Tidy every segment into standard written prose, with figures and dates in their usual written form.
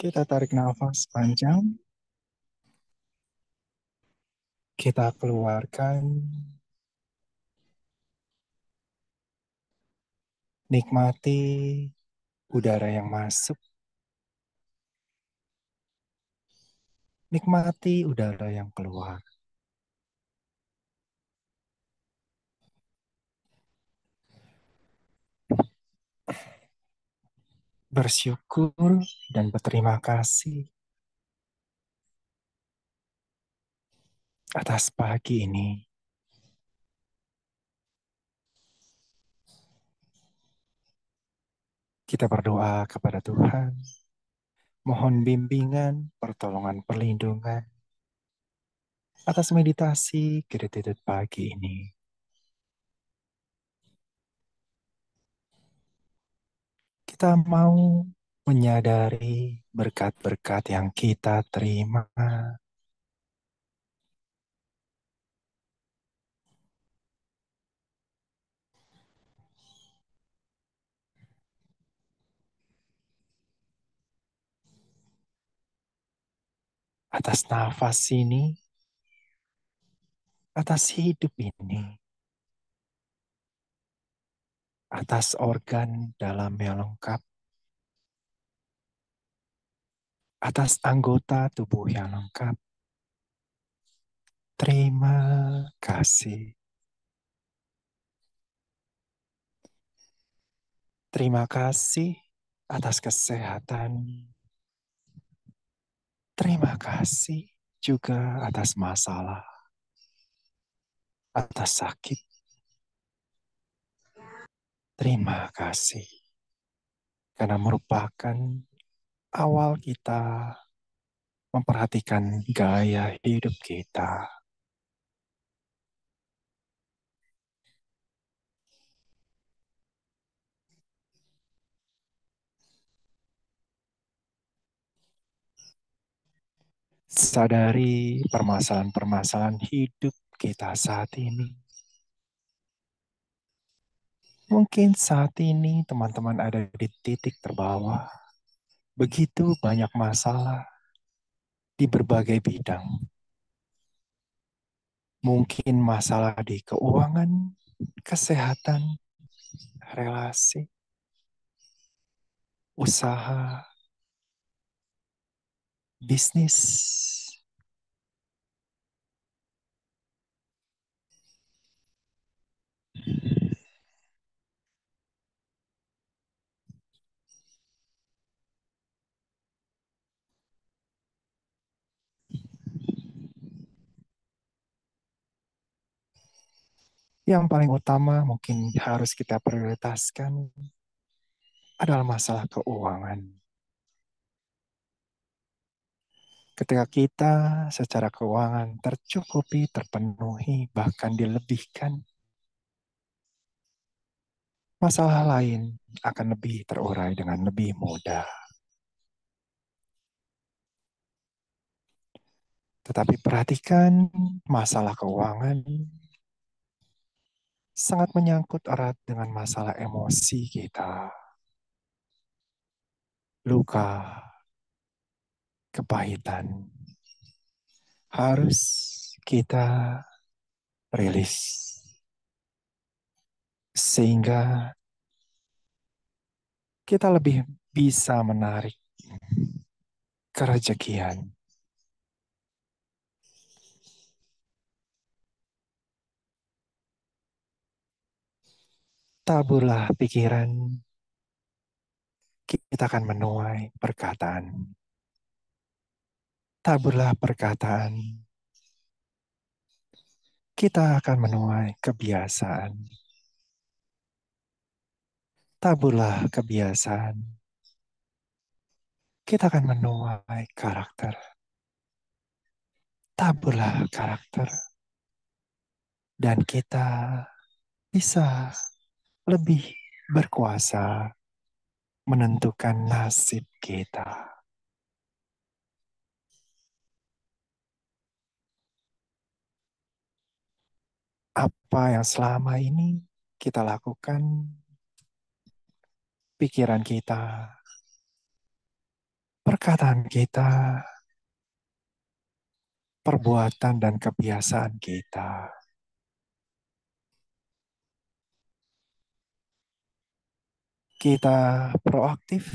Kita tarik nafas panjang, kita keluarkan, nikmati udara yang masuk, nikmati udara yang keluar. Bersyukur dan berterima kasih atas pagi ini. Kita berdoa kepada Tuhan, mohon bimbingan, pertolongan, perlindungan atas meditasi gratitude pagi ini. Kita mau menyadari berkat-berkat yang kita terima atas nafas ini, atas hidup ini, atas organ dalam yang lengkap, atas anggota tubuh yang lengkap. Terima kasih. Terima kasih atas kesehatan. Terima kasih juga atas masalah, atas sakit. Terima kasih karena merupakan awal kita memperhatikan gaya hidup kita. Sadari permasalahan-permasalahan hidup kita saat ini. Mungkin saat ini teman-teman ada di titik terbawah. Begitu banyak masalah di berbagai bidang. Mungkin masalah di keuangan, kesehatan, relasi, usaha, bisnis. Yang paling utama mungkin harus kita prioritaskan adalah masalah keuangan. Ketika kita secara keuangan tercukupi, terpenuhi, bahkan dilebihkan, masalah lain akan lebih terurai dengan lebih mudah. Tetapi perhatikan masalah keuangan sangat menyangkut erat dengan masalah emosi kita. Luka, kepahitan harus kita rilis. Sehingga kita lebih bisa menarik kerejekian. Taburlah pikiran, kita akan menuai perkataan. Taburlah perkataan, kita akan menuai kebiasaan. Taburlah kebiasaan, kita akan menuai karakter. Taburlah karakter, dan kita bisa lebih berkuasa menentukan nasib kita. Apa yang selama ini kita lakukan, pikiran kita perkataan kita, perbuatan dan kebiasaan kita. Kita proaktif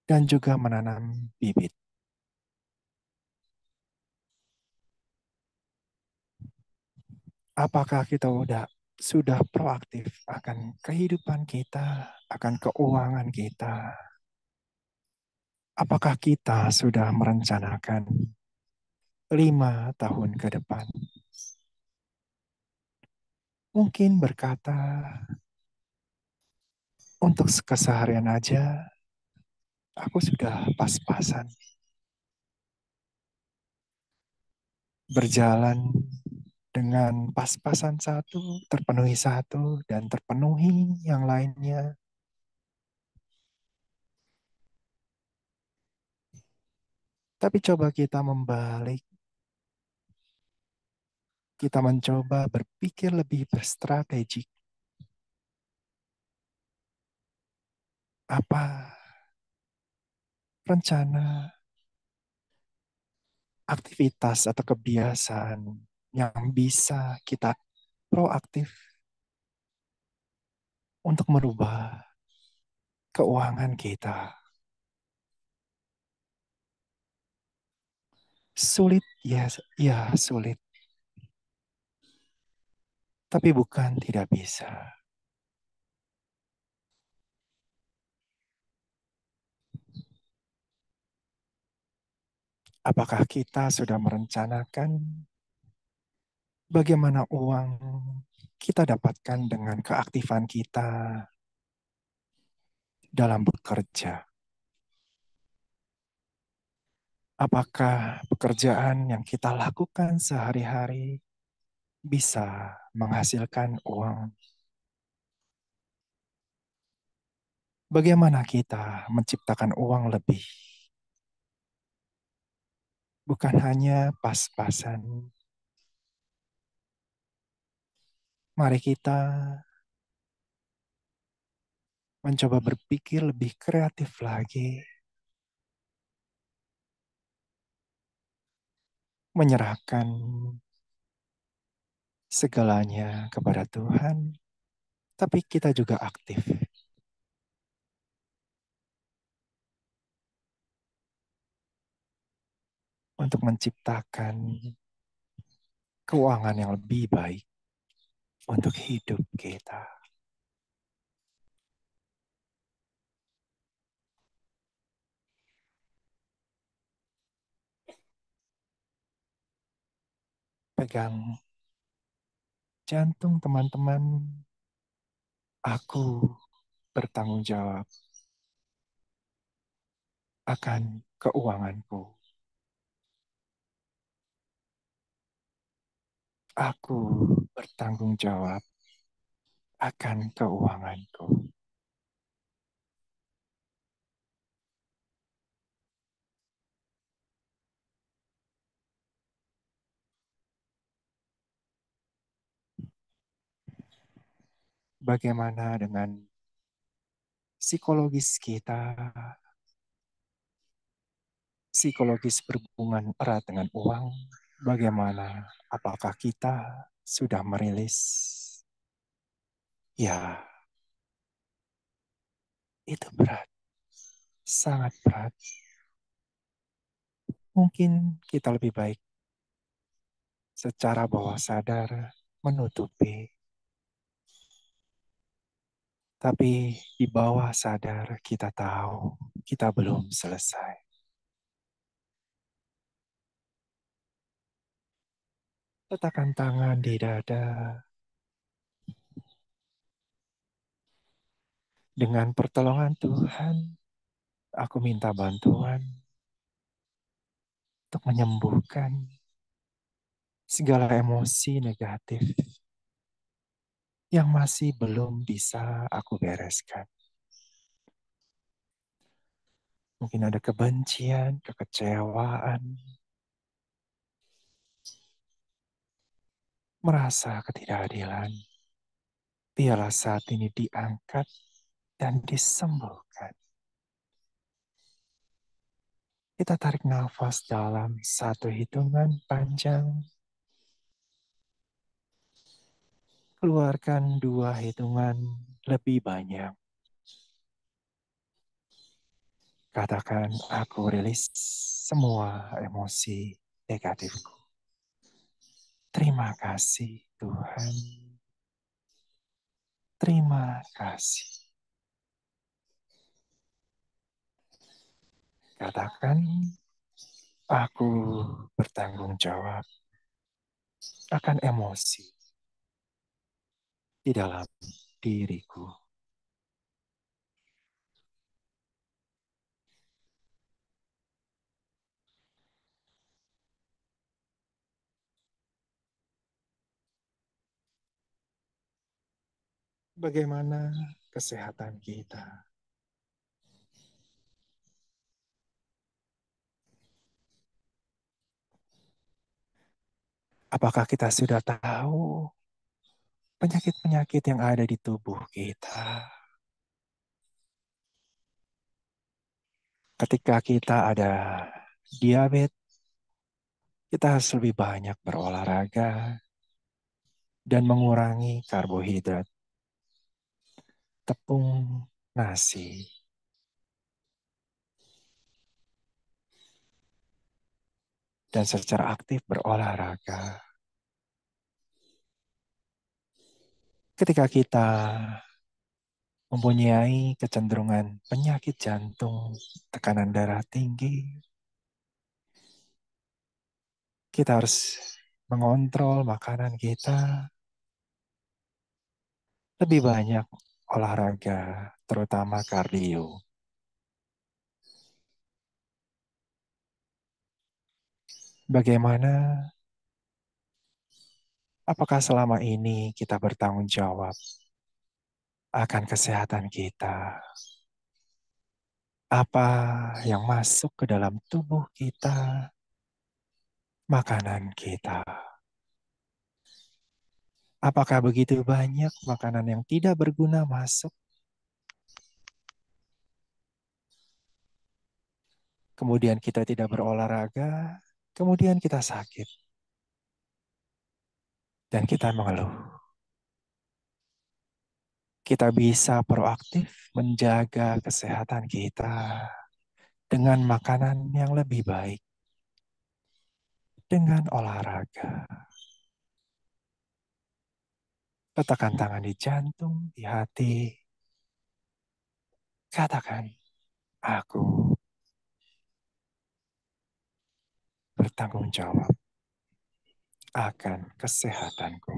dan juga menanam bibit. Apakah kita sudah proaktif akan kehidupan kita, akan keuangan kita? Apakah kita sudah merencanakan 5 tahun ke depan? Mungkin berkata, untuk keseharian aja, aku sudah pas-pasan. Berjalan dengan pas-pasan satu, terpenuhi satu, dan terpenuhi yang lainnya. Tapi coba kita membalik, kita mencoba berpikir lebih berstrategi. Apa rencana, aktivitas, atau kebiasaan yang bisa kita proaktif untuk merubah keuangan kita? Sulit, ya, ya sulit. Tapi bukan tidak bisa. Apakah kita sudah merencanakan bagaimana uang kita dapatkan dengan keaktifan kita dalam bekerja? Apakah pekerjaan yang kita lakukan sehari-hari bisa menghasilkan uang? Bagaimana kita menciptakan uang lebih? Bukan hanya pas-pasan. Mari kita mencoba berpikir lebih kreatif lagi, menyerahkan segalanya kepada Tuhan, tapi kita juga aktif untuk menciptakan keuangan yang lebih baik untuk hidup kita. Pegang jantung teman-teman, aku bertanggung jawab akan keuanganku. Aku bertanggung jawab akan keuanganku. Bagaimana dengan psikologis kita? Psikologis berhubungan erat dengan uang. Bagaimana? Apakah kita sudah merilis? Ya, itu berat, sangat berat. Mungkin kita lebih baik secara bawah sadar menutupi. Tapi di bawah sadar kita tahu kita belum selesai. Letakkan tangan di dada. Dengan pertolongan Tuhan, aku minta bantuan untuk menyembuhkan segala emosi negatif yang masih belum bisa aku bereskan. Mungkin ada kebencian, kekecewaan, merasa ketidakadilan. Biarlah saat ini diangkat dan disembuhkan. Kita tarik nafas dalam satu hitungan panjang, keluarkan dua hitungan lebih banyak. Katakan, aku rilis semua emosi negatifku. Terima kasih Tuhan. Terima kasih. Katakan, aku bertanggung jawab akan emosi di dalam diriku. Bagaimana kesehatan kita? Apakah kita sudah tahu penyakit-penyakit yang ada di tubuh kita? Ketika kita ada diabetes, kita harus lebih banyak berolahraga dan mengurangi karbohidrat, tepung, nasi, dan secara aktif berolahraga. Ketika kita mempunyai kecenderungan penyakit jantung, tekanan darah tinggi, kita harus mengontrol makanan kita, lebih banyak olahraga, terutama kardio. Bagaimana, apakah selama ini kita bertanggung jawab akan kesehatan kita? Apa yang masuk ke dalam tubuh kita, makanan kita? Apakah begitu banyak makanan yang tidak berguna masuk? Kemudian kita tidak berolahraga, kemudian kita sakit, dan kita mengeluh. Kita bisa proaktif menjaga kesehatan kita dengan makanan yang lebih baik, dengan olahraga. Letakkan tangan di jantung, di hati. Katakan, aku bertanggung jawab akan kesehatanku.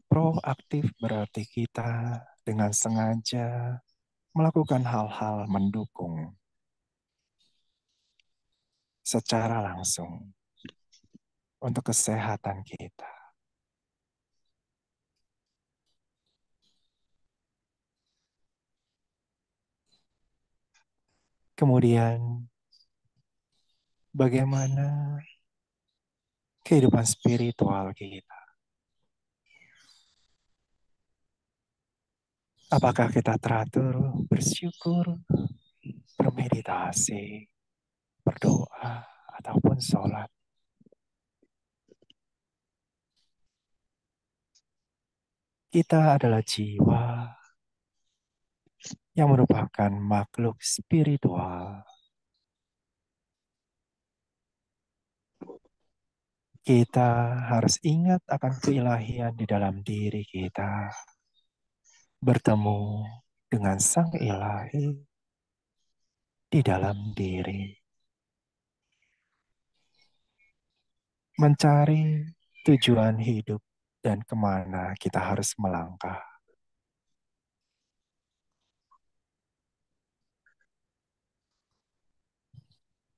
Proaktif berarti kita dengan sengaja melakukan hal-hal mendukung secara langsung untuk kesehatan kita. Kemudian, bagaimana kehidupan spiritual kita? Apakah kita teratur bersyukur, bermeditasi, berdoa, ataupun sholat? Kita adalah jiwa yang merupakan makhluk spiritual. Kita harus ingat akan keilahian di dalam diri kita. Bertemu dengan Sang Ilahi di dalam diri. Mencari tujuan hidup dan kemana kita harus melangkah.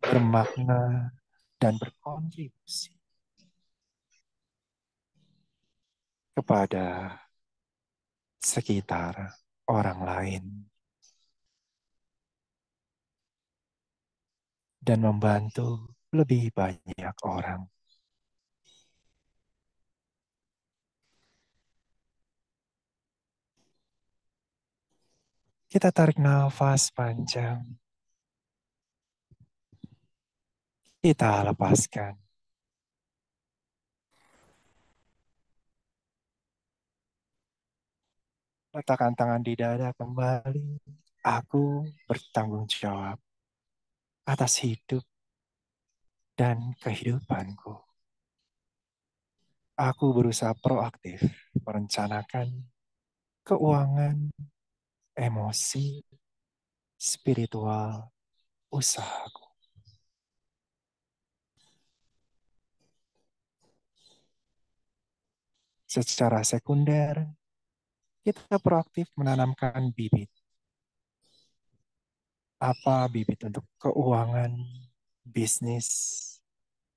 Bermakna dan berkontribusi kepada sekitar orang lain dan membantu lebih banyak orang. Kita tarik nafas panjang. Kita lepaskan. Letakkan tangan di dada kembali. Aku bertanggung jawab atas hidup dan kehidupanku. Aku berusaha proaktif merencanakan keuangan, emosi, spiritual, usahaku. Secara sekunder, kita proaktif menanamkan bibit. Apa bibit untuk keuangan, bisnis,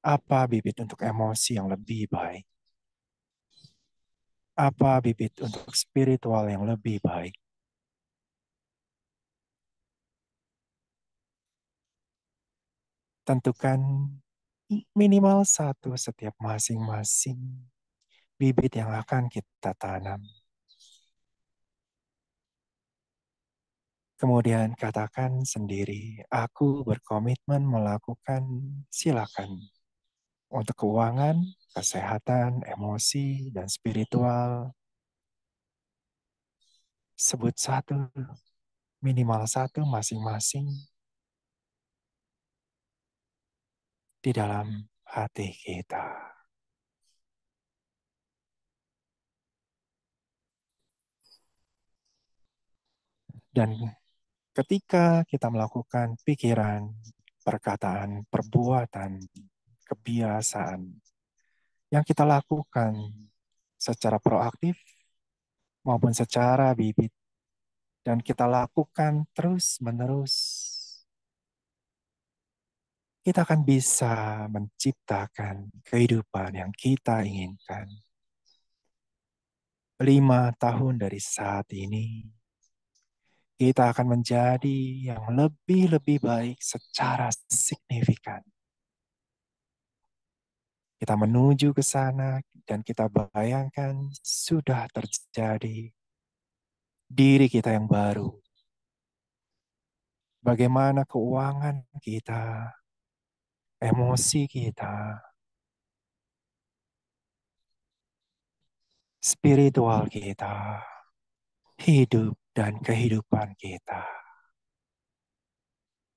apa bibit untuk emosi yang lebih baik, apa bibit untuk spiritual yang lebih baik. Tentukan minimal satu setiap masing-masing bibit yang akan kita tanam. Kemudian katakan sendiri, aku berkomitmen melakukan, silakan. Untuk keuangan, kesehatan, emosi, dan spiritual, sebut satu, minimal satu masing-masing di dalam hati kita. Dan ketika kita melakukan pikiran, perkataan, perbuatan, kebiasaan yang kita lakukan secara proaktif maupun secara bibit, dan kita lakukan terus-menerus, kita akan bisa menciptakan kehidupan yang kita inginkan. 5 tahun dari saat ini, kita akan menjadi yang lebih-lebih baik secara signifikan. Kita menuju ke sana dan kita bayangkan sudah terjadi diri kita yang baru. Bagaimana keuangan kita, emosi kita, spiritual kita, hidup dan kehidupan kita.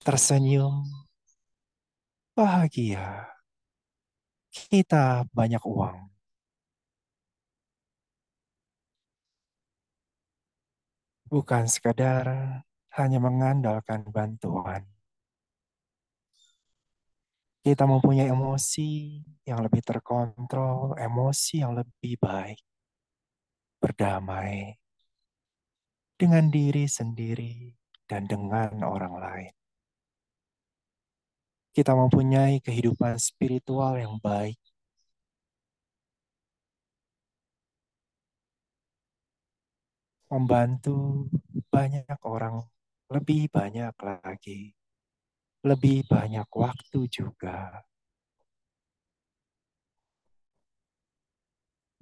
Tersenyum, bahagia, kita banyak uang. Bukan sekadar hanya mengandalkan bantuan. Kita mempunyai emosi yang lebih terkontrol, emosi yang lebih baik, berdamai dengan diri sendiri dan dengan orang lain. Kita mempunyai kehidupan spiritual yang baik, membantu banyak orang, lebih banyak lagi, lebih banyak waktu juga.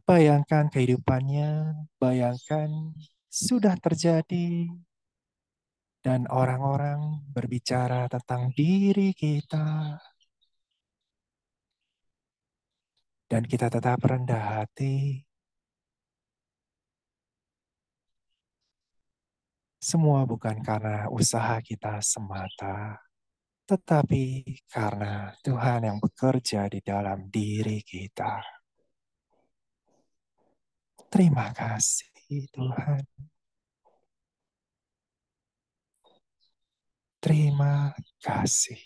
Bayangkan kehidupannya, bayangkan sudah terjadi, dan orang-orang berbicara tentang diri kita, dan kita tetap rendah hati. Semua bukan karena usaha kita semata, tetapi karena Tuhan yang bekerja di dalam diri kita. Terima kasih Tuhan. Terima kasih.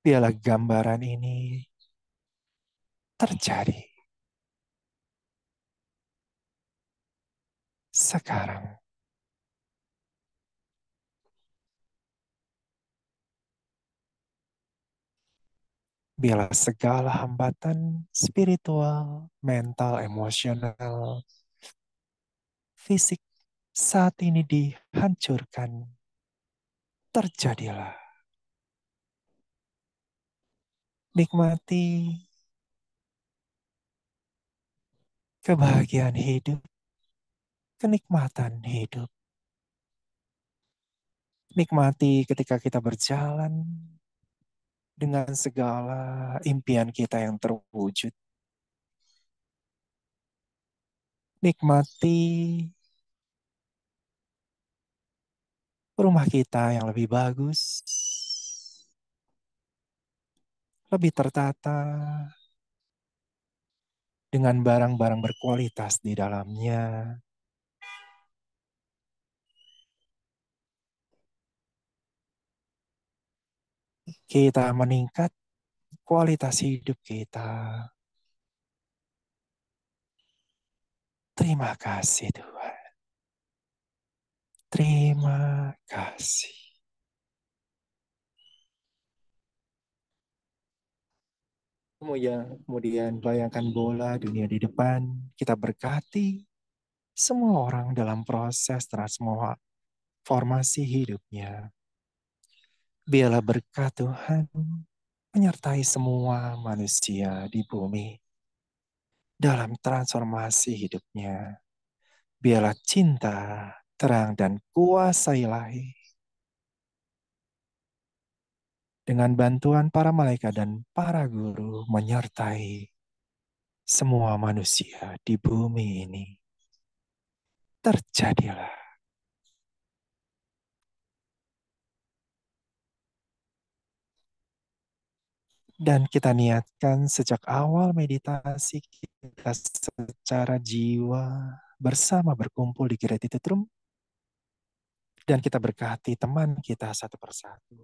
Biarlah gambaran ini terjadi sekarang. Biarlah segala hambatan spiritual, mental, emosional, fisik saat ini dihancurkan. Terjadilah. Nikmati kebahagiaan hidup kenikmatan hidup. Nikmati ketika kita berjalan dengan segala impian kita yang terwujud. Nikmati rumah kita yang lebih bagus, lebih tertata, dengan barang-barang berkualitas di dalamnya. Kita meningkat kualitas hidup kita. Terima kasih Tuhan. Terima kasih. Kemudian bayangkan bola dunia di depan. Kita berkati semua orang dalam proses transformasi hidupnya. Biarlah berkat Tuhan menyertai semua manusia di bumi dalam transformasi hidupnya. Biarlah cinta, terang, dan kuasa ilahi dengan bantuan para malaikat dan para guru menyertai semua manusia di bumi ini. Terjadilah. Dan kita niatkan sejak awal meditasi kita secara jiwa bersama berkumpul di Gratitude Room. Dan kita berkati teman kita satu persatu.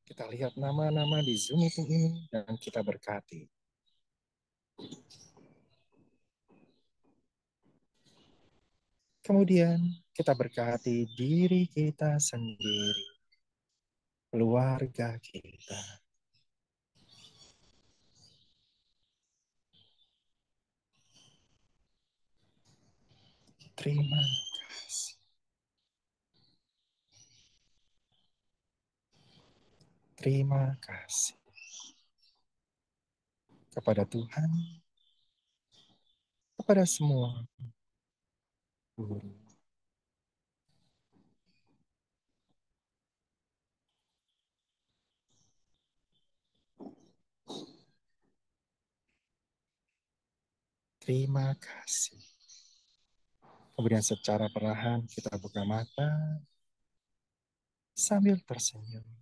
Kita lihat nama-nama di Zoom meeting ini dan kita berkati. Kemudian kita berkati diri kita sendiri, keluarga kita. Terima kasih. Terima kasih kepada Tuhan, kepada semua guru. Terima kasih. Kemudian secara perlahan kita buka mata sambil tersenyum.